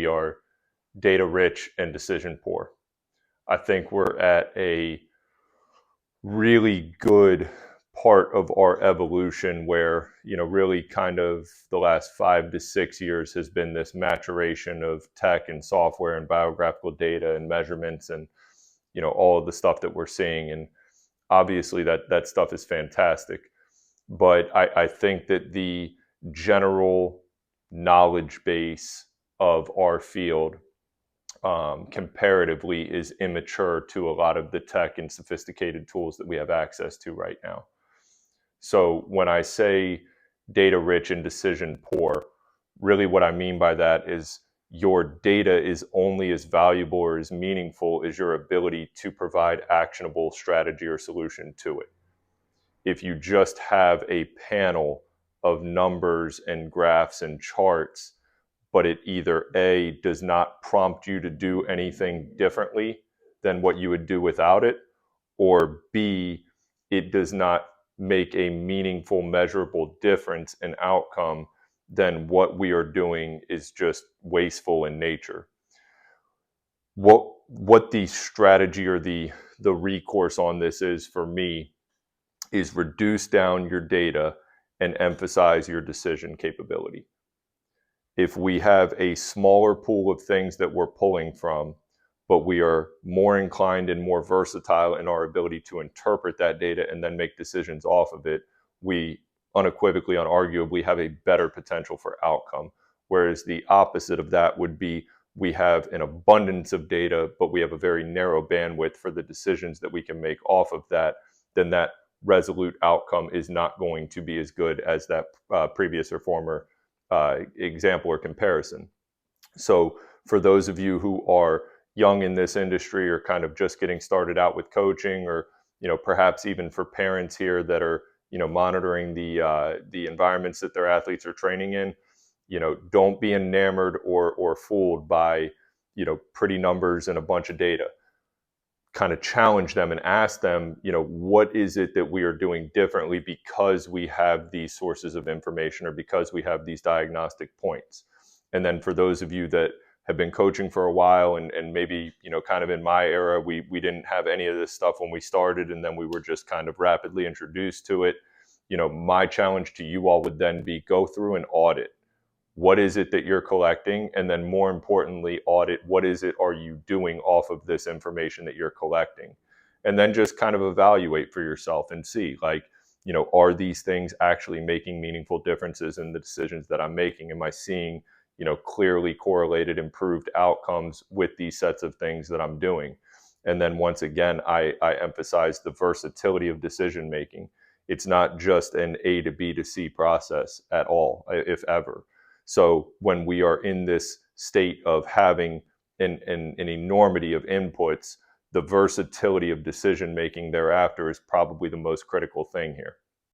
we are data rich and decision poor. I think we're at a really good part of our evolution where, really kind of the last 5 to 6 years has been this maturation of tech and software and biographical data and measurements and, all of the stuff that we're seeing. And obviously that stuff is fantastic. But I think that the general knowledge base of our field comparatively is immature to a lot of the tech and sophisticated tools that we have access to right now. So when I say data rich and decision poor, really what I mean by that is your data is only as valuable or as meaningful as your ability to provide actionable strategy or solution to it. If you just have a panel of numbers and graphs and charts, but it either A, does not prompt you to do anything differently than what you would do without it, or B, it does not make a meaningful, measurable difference in outcome, then what we are doing is just wasteful in nature. What the strategy or the recourse on this is for me is reduce down your data and emphasize your decision capability. If we have a smaller pool of things that we're pulling from, but we are more inclined and more versatile in our ability to interpret that data and then make decisions off of it, we unequivocally, unarguably have a better potential for outcome. Whereas the opposite of that would be we have an abundance of data, but we have a very narrow bandwidth for the decisions that we can make off of that, then that resolute outcome is not going to be as good as that previous or former example or comparison. So for those of you who are young in this industry or kind of just getting started out with coaching, or perhaps even for parents here that are monitoring the environments that their athletes are training in, don't be enamored or fooled by pretty numbers and a bunch of data. Kind of challenge them and ask them, what is it that we are doing differently because we have these sources of information or because we have these diagnostic points. And then for those of you that have been coaching for a while and maybe, kind of in my era, we didn't have any of this stuff when we started, and then we were just kind of rapidly introduced to it. My challenge to you all would then be go through and audit. What is it that you're collecting? And then more importantly, audit what is it are you doing off of this information that you're collecting? And then just kind of evaluate for yourself and see, are these things actually making meaningful differences in the decisions that I'm making? Am I seeing, clearly correlated improved outcomes with these sets of things that I'm doing? And then once again, I emphasize the versatility of decision making. It's not just an A to B to C process at all, if ever. So when we are in this state of having an enormity of inputs, the versatility of decision making thereafter is probably the most critical thing here.